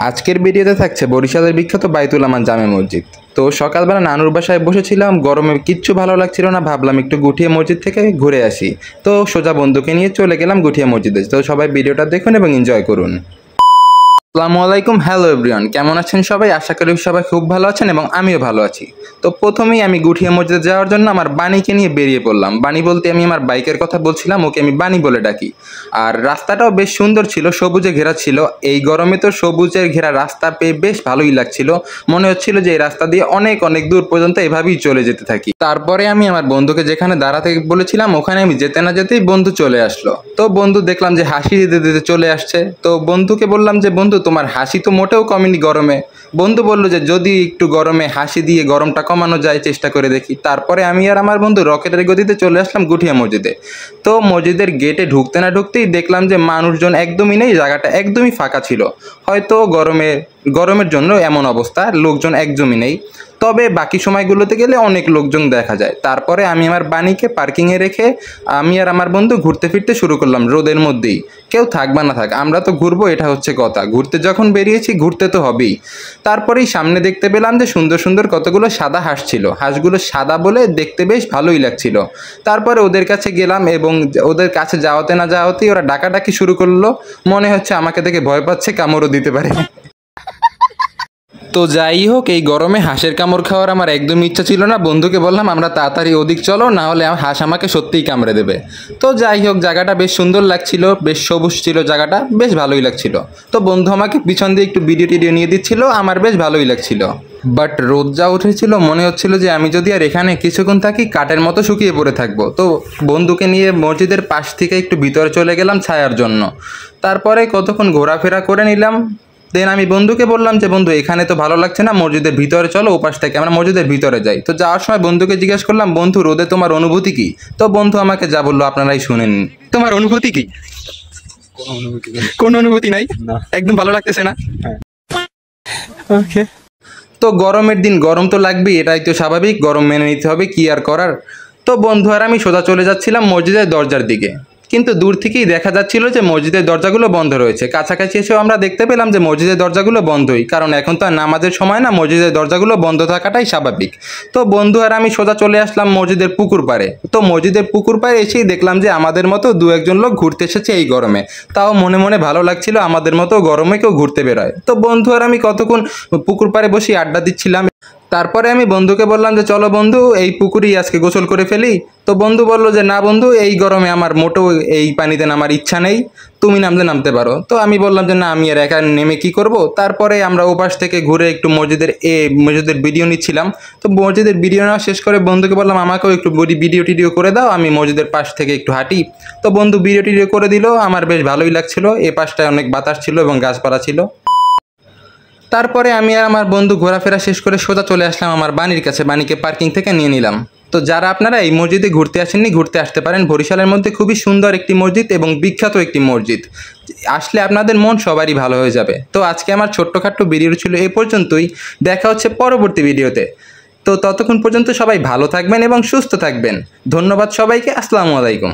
আজকের ভিডিওতে থাকছে বরিশালের বিখ্যাত বাইতুল আমান জামে মসজিদ। তো সকালবেলা নানুর বাসায় বসেছিলাম, গরমে কিচ্ছু ভালো লাগছিল না, ভাবলাম একটু গুঠিয়া মসজিদ থেকে ঘুরে আসি। তো সোজা বন্ধুকে নিয়ে চলে গেলাম গুঠিয়া মসজিদে। তো সবাই ভিডিওটা দেখুন এবং এনজয় করুন। আসসালামু আলাইকুম, হ্যালো এভরিওয়ান, কেমন আছেন সবাই? আশা করি সবাই খুব ভালো আছেন এবং আমিও ভালো আছি। তো প্রথমেই আমি গুঠিয়া মসজিদে যাওয়ার জন্য আমার বাণীকে নিয়ে বেরিয়ে পড়লাম। বাণী বলতে আমি আমার বাইকের কথা বলছিলাম, ওকে আমি বাণী বলে ডাকি। আর রাস্তাটাও বেশ সুন্দর ছিল, সবুজে ঘেরা ছিল। এই গরমে তো সবুজের ঘেরা রাস্তা পেয়ে বেশ ভালোই লাগছিল। মনে হচ্ছিল যে এই রাস্তা দিয়ে অনেক অনেক দূর পর্যন্ত এভাবেই চলে যেতে থাকি। তারপরে আমি আমার বন্ধুকে যেখানে দাঁড়াতে বলেছিলাম ওখানে আমি যেতে না যেতেই বন্ধু চলে আসলো। তো বন্ধু দেখলাম যে হাসি দিতে দিতে চলে আসছে। তো বন্ধুকে বললাম যে বন্ধু, তোমার হাসি তো মোটেও কমেনি গরমে। বন্ধু বলল যে যদি একটু গরমে হাসি দিয়ে গরমটা কমানো যায় চেষ্টা করে দেখি। তারপরে আমি আর আমার বন্ধু রকেটের গতিতে চলে আসলাম গুঠিয়া মসজিদে। তো মসজিদের গেটে ঢুকতে না ঢুকতেই দেখলাম যে মানুষজন একদমই নেই, জায়গাটা একদমই ফাঁকা ছিল। হয়তো গরমের জন্য এমন অবস্থা, লোকজন একদমই নেই। তবে বাকি সময়গুলোতে গেলে অনেক লোকজন দেখা যায়। তারপরে আমি আমার বাণীকে পার্কিংয়ে রেখে আমি আর আমার বন্ধু ঘুরতে ফিরতে শুরু করলাম রোদের মধ্যেই। কেউ থাক বা না থাক, আমরা তো ঘুরবো, এটা হচ্ছে কথা। ঘুরতে যখন বেরিয়েছি ঘুরতে তো হবেই। তারপরেই সামনে দেখতে পেলাম যে সুন্দর সুন্দর কতগুলো সাদা হাঁস ছিল। হাঁসগুলো সাদা বলে দেখতে বেশ ভালোই লাগছিল। তারপরে ওদের কাছে গেলাম এবং ওদের কাছে যাওয়াতে না যাওয়াতেই ওরা ডাকাডাকি শুরু করলো। মনে হচ্ছে আমাকে দেখে ভয় পাচ্ছে, কামড়ও দিতে পারে। তো যাই হোক, এই গরমে হাঁসের কামড় খাওয়ার আমার একদম ইচ্ছা ছিল না। বন্ধুকে বললাম আমরা তাড়াতাড়ি ওদিক চলো, না হলে হাঁস আমাকে সত্যিই কামড়ে দেবে। তো যাই হোক, জায়গাটা বেশ সুন্দর লাগছিল, বেশ সবুজ ছিল জায়গাটা, বেশ ভালোই লাগছিল। তো বন্ধু আমাকে পিছন দিয়ে একটু ভিডিও টিডিও নিয়ে দিচ্ছিল, আমার বেশ ভালোই লাগছিল। বাট রোদ যা উঠেছিল মনে হচ্ছিল যে আমি যদি আর এখানে কিছুক্ষণ থাকি কাঠের মতো শুকিয়ে পড়ে থাকবো। তো বন্ধুকে নিয়ে মসজিদের পাশ থেকে একটু ভিতরে চলে গেলাম ছায়ার জন্য। তারপরে কতক্ষণ ঘোরাফেরা করে নিলাম। দেন আমি বন্ধুকে বললাম যে বন্ধু, এখানে তো ভালো লাগছে না, মসজিদের ভিতরে চলো, ওপাশ থেকে আমরা মসজিদের ভিতরে যাই। তো যাওয়ার সময় বন্ধুকে জিজ্ঞেস করলাম, বন্ধু রোদে তোমার অনুভূতি কি? তো বন্ধু আমাকে যা বললো আপনারাই শুনেন। তোমার অনুভূতি কি? কোনো অনুভূতি নাই, একদম ভালো লাগতেছে না। ওকে। তো গরমের দিন গরম তো লাগবেই, এটাই তো স্বাভাবিক, গরম মেনে নিতে হবে, কি আর করার। তো বন্ধু আর আমি সোজা চলে যাচ্ছিলাম মসজিদের দরজার দিকে। কিন্তু দূর থেকেই দেখা যাচ্ছিল যে মসজিদের দরজাগুলো বন্ধ রয়েছে। কাছাকাছি এসেও আমরা দেখতে পেলাম যে মসজিদের দরজাগুলো বন্ধই, কারণ এখন তো আর নামাজের সময় না, মসজিদের দরজাগুলো বন্ধ থাকাটাই স্বাভাবিক। তো বন্ধু আর আমি সোজা চলে আসলাম মসজিদের পুকুর পাড়ে। তো মসজিদের পুকুর পাড়ে এসেই দেখলাম যে আমাদের মতো দু একজন লোক ঘুরতে এসেছে এই গরমে। তাও মনে মনে ভালো লাগছিল, আমাদের মতো গরমে কেউ ঘুরতে বেরোয়। তো বন্ধু আর আমি কতক্ষণ পুকুর পাড়ে বসে আড্ডা দিচ্ছিলাম। তারপরে আমি বন্ধুকে বললাম যে চলো বন্ধু, এই পুকুরেই আজকে গোসল করে ফেলি। তো বন্ধু বললো যে না বন্ধু, এই গরমে আমার মোটেও এই পানিতে নামার ইচ্ছা নেই, তুমি নামলে নামতে পারো। তো আমি বললাম যে না, আমি আর একা নেমে কি করব। তারপরে আমরা ওপাশ থেকে ঘুরে একটু মসজিদের ভিডিও নিচ্ছিলাম। তো মসজিদের ভিডিও নেওয়া শেষ করে বন্ধুকে বললাম আমাকেও একটু ভিডিও টিডিও করে দাও, আমি মসজিদের পাশ থেকে একটু হাঁটি। তো বন্ধু ভিডিও টিডিও করে দিল, আমার বেশ ভালোই লাগছিল। এ পাশটায় অনেক বাতাস ছিল এবং গাছপালা ছিল। তারপরে আমি আর আমার বন্ধু ঘোরাফেরা শেষ করে সোজা চলে আসলাম আমার বাণীর কাছে। বাণীকে পার্কিং থেকে নিয়ে নিলাম। তো যারা আপনারা এই মসজিদে ঘুরতে আসেননি, ঘুরতে আসতে পারেন। বরিশালের মধ্যে খুবই সুন্দর একটি মসজিদ এবং বিখ্যাত একটি মসজিদ। আসলে আপনাদের মন সবারই ভালো হয়ে যাবে। তো আজকে আমার ছোট্টখাট্টো ভিডিও ছিল এই পর্যন্তই। দেখা হচ্ছে পরবর্তী ভিডিওতে। তো ততক্ষণ পর্যন্ত সবাই ভালো থাকবেন এবং সুস্থ থাকবেন। ধন্যবাদ সবাইকে। আসসালামু আলাইকুম।